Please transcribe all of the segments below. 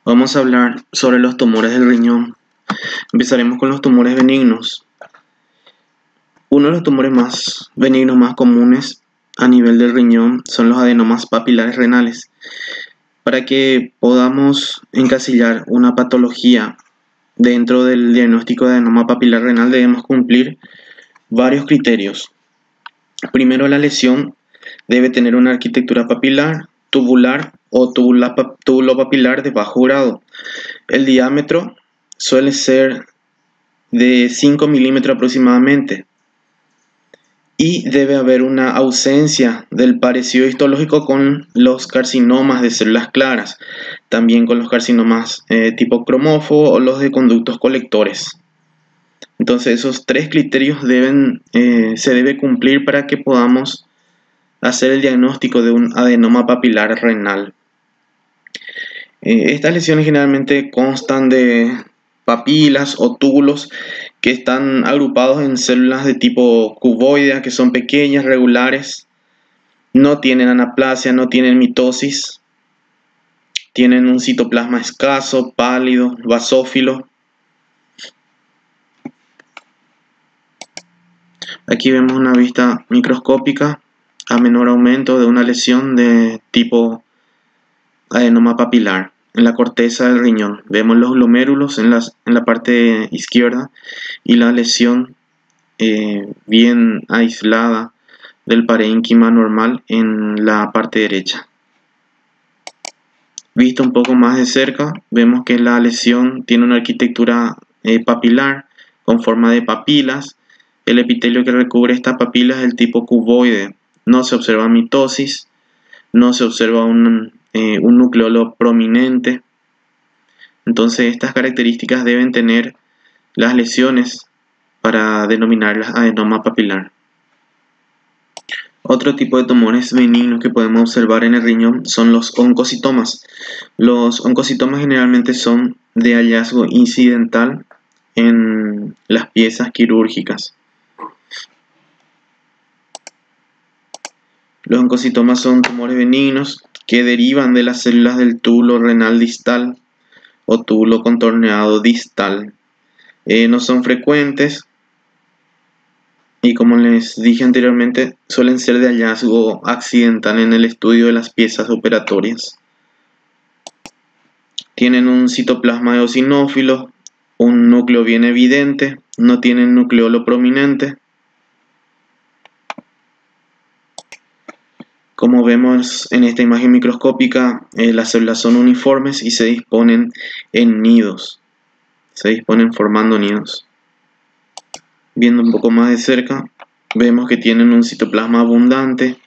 Vamos a hablar sobre los tumores del riñón. Empezaremos con los tumores benignos. Uno de los tumores más benignos más comunes a nivel del riñón son los adenomas papilares renales. Para que podamos encasillar una patología dentro del diagnóstico de adenoma papilar renal debemos cumplir varios criterios. Primero, la lesión debe tener una arquitectura papilar, tubular o túbulo papilar de bajo grado. El diámetro suele ser de 5 milímetros aproximadamente y debe haber una ausencia del parecido histológico con los carcinomas de células claras, también con los carcinomas tipo cromófobo o los de conductos colectores. Entonces esos tres criterios se debe cumplir para que podamos hacer el diagnóstico de un adenoma papilar renal. Estas lesiones generalmente constan de papilas o túbulos que están agrupados en células de tipo cuboidea, que son pequeñas, regulares, no tienen anaplasia, no tienen mitosis, tienen un citoplasma escaso, pálido, basófilo. Aquí vemos una vista microscópica a menor aumento de una lesión de tipo adenoma papilar. En la corteza del riñón vemos los glomérulos en la parte izquierda y la lesión bien aislada del parénquima normal en la parte derecha. Visto un poco más de cerca, vemos que la lesión tiene una arquitectura papilar con forma de papilas. El epitelio que recubre estas papilas es el tipo cuboide. No se observa mitosis, no se observa un nucleolo prominente. Entonces estas características deben tener las lesiones para denominarlas adenoma papilar. Otro tipo de tumores benignos que podemos observar en el riñón son los oncocitomas. Los oncocitomas generalmente son de hallazgo incidental en las piezas quirúrgicas. Los oncocitomas son tumores benignos que derivan de las células del túbulo renal distal o túbulo contorneado distal. No son frecuentes y, como les dije anteriormente, suelen ser de hallazgo accidental en el estudio de las piezas operatorias. Tienen un citoplasma eosinófilo, un núcleo bien evidente, no tienen nucleolo prominente. Como vemos en esta imagen microscópica, las células son uniformes y se disponen en nidos, se disponen formando nidos. Viendo un poco más de cerca, vemos que tienen un citoplasma abundante,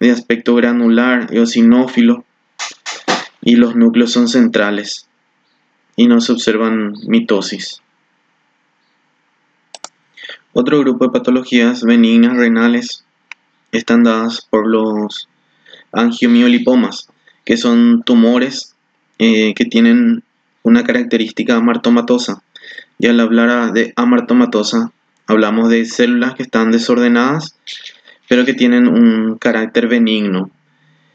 de aspecto granular, eosinófilo, y los núcleos son centrales y no se observan mitosis. Otro grupo de patologías benignas renales están dadas por los angiomiolipomas, que son tumores que tienen una característica amartomatosa. Y al hablar de amartomatosa, hablamos de células que están desordenadas, pero que tienen un carácter benigno.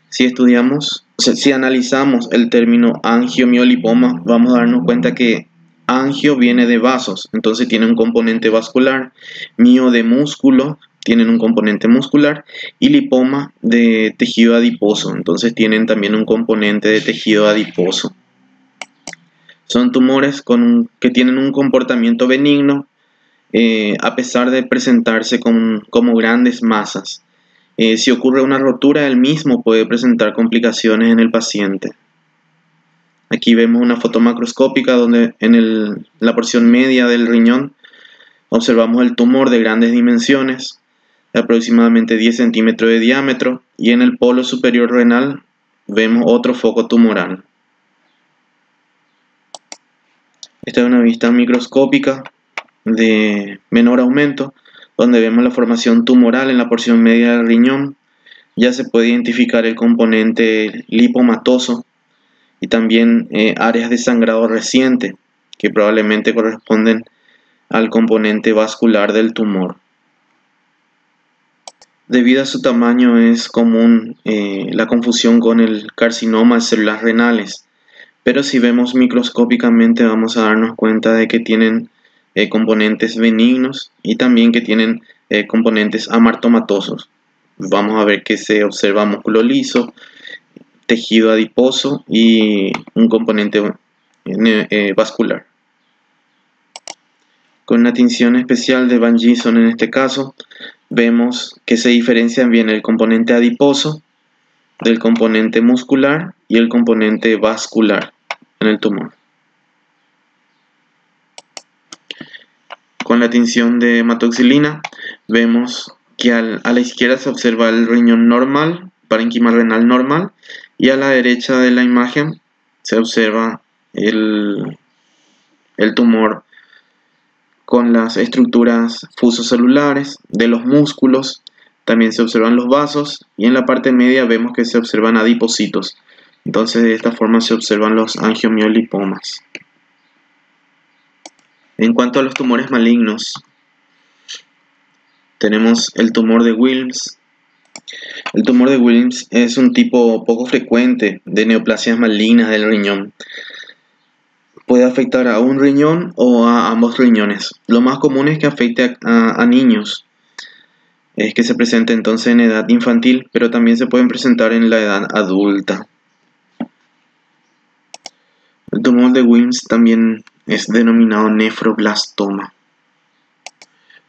Si analizamos el término angiomiolipoma, vamos a darnos cuenta que angio viene de vasos, entonces tiene un componente vascular, mio de músculo, tienen un componente muscular, y lipoma de tejido adiposo, entonces tienen también un componente de tejido adiposo. Son tumores que tienen un comportamiento benigno, a pesar de presentarse como grandes masas. Si ocurre una rotura del mismo, puede presentar complicaciones en el paciente. Aquí vemos una foto macroscópica donde en la porción media del riñón observamos el tumor de grandes dimensiones, de aproximadamente 10 centímetros de diámetro, y en el polo superior renal vemos otro foco tumoral. Esta es una vista microscópica de menor aumento, donde vemos la formación tumoral en la porción media del riñón. Ya se puede identificar el componente lipomatoso y también áreas de sangrado reciente que probablemente corresponden al componente vascular del tumor. Debido a su tamaño es común la confusión con el carcinoma de células renales, Pero si vemos microscópicamente vamos a darnos cuenta de que tienen componentes benignos y también que tienen componentes amartomatosos. Vamos a ver que se observa músculo liso, tejido adiposo y un componente vascular. Con una tinción especial de Van Gison en este caso, vemos que se diferencian bien el componente adiposo del componente muscular y el componente vascular en el tumor. Con la tinción de hematoxilina vemos que a la izquierda se observa el riñón normal, parénquima renal normal, y a la derecha de la imagen se observa el tumor con las estructuras fusocelulares de los músculos. También se observan los vasos y en la parte media vemos que se observan adipocitos. Entonces de esta forma se observan los angiomiolipomas. En cuanto a los tumores malignos, tenemos el tumor de Wilms. El tumor de Wilms es un tipo poco frecuente de neoplasias malignas del riñón. Puede afectar a un riñón o a ambos riñones. Lo más común es que afecte a niños. Es que se presente entonces en edad infantil, pero también se pueden presentar en la edad adulta. El tumor de Wilms también es denominado nefroblastoma.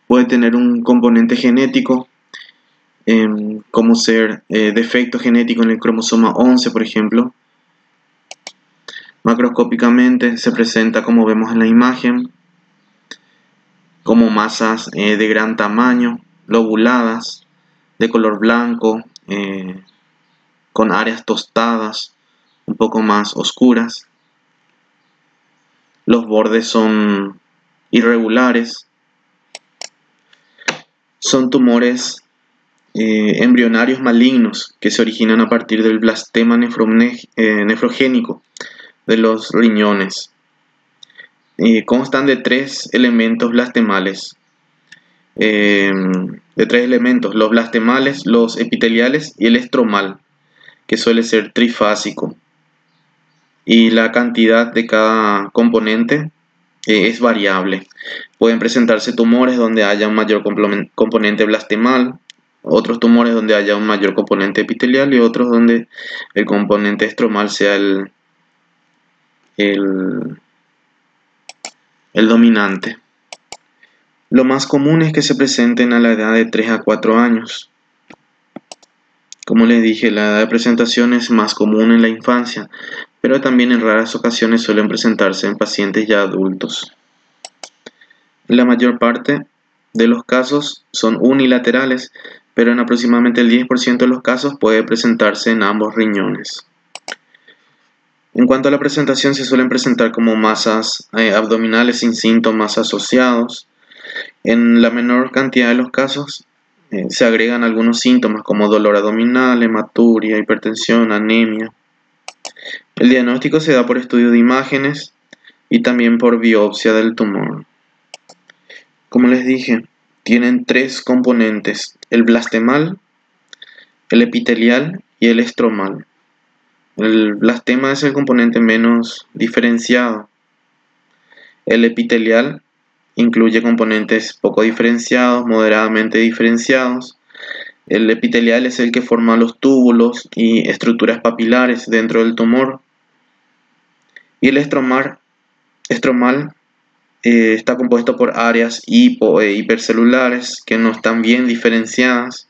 Puede tener un componente genético, como ser defecto genético en el cromosoma 11, por ejemplo. Macroscópicamente se presenta, como vemos en la imagen, como masas de gran tamaño, lobuladas, de color blanco, con áreas tostadas, un poco más oscuras. Los bordes son irregulares. Son tumores embrionarios malignos que se originan a partir del blastema nefrogénico de los riñones. Constan de tres elementos blastemales. Los blastemales, los epiteliales y el estromal, que suele ser trifásico. Y la cantidad de cada componente es variable. Pueden presentarse tumores donde haya un mayor componente blastemal, otros tumores donde haya un mayor componente epitelial y otros donde el componente estromal sea el dominante. Lo más común es que se presenten a la edad de 3 a 4 años. Como les dije, la edad de presentación es más común en la infancia, pero también en raras ocasiones suelen presentarse en pacientes ya adultos. La mayor parte de los casos son unilaterales, pero en aproximadamente el 10% de los casos puede presentarse en ambos riñones. En cuanto a la presentación, se suelen presentar como masas abdominales sin síntomas asociados. En la menor cantidad de los casos se agregan algunos síntomas como dolor abdominal, hematuria, hipertensión, anemia. El diagnóstico se da por estudio de imágenes y también por biopsia del tumor. Como les dije, tienen tres componentes: el blastemal, el epitelial y el estromal. El blastema es el componente menos diferenciado. El epitelial incluye componentes poco diferenciados, moderadamente diferenciados. El epitelial es el que forma los túbulos y estructuras papilares dentro del tumor. Y el estromal está compuesto por áreas hipo e hipercelulares que no están bien diferenciadas.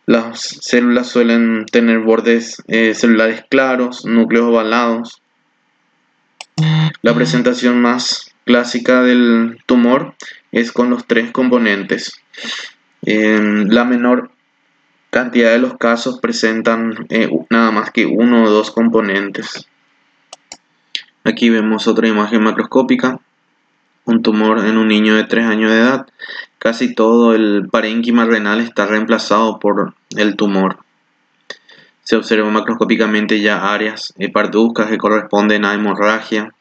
Las células suelen tener bordes celulares claros, núcleos ovalados. La presentación más clásica del tumor es con los tres componentes. La menor cantidad de los casos presentan nada más que uno o dos componentes. Aquí vemos otra imagen macroscópica, un tumor en un niño de 3 años de edad. Casi todo el parénquima renal está reemplazado por el tumor. Se observa macroscópicamente ya áreas parduzcas que corresponden a hemorragia.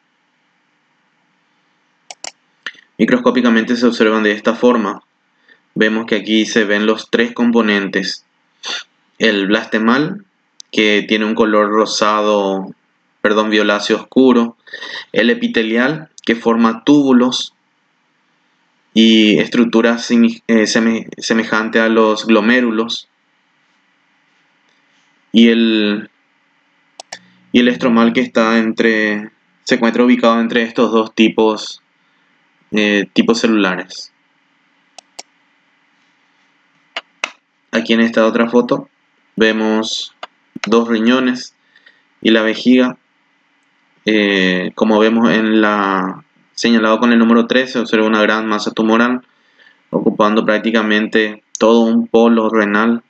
Microscópicamente se observan de esta forma. Vemos que aquí se ven los tres componentes. El blastemal, que tiene un color rosado violáceo oscuro, el epitelial, que forma túbulos y estructuras semejantes a los glomérulos, y el estromal, que se encuentra ubicado entre estos dos tipos celulares. Aquí en esta otra foto vemos dos riñones y la vejiga. Como vemos señalado con el número 13, se observa una gran masa tumoral ocupando prácticamente todo un polo renal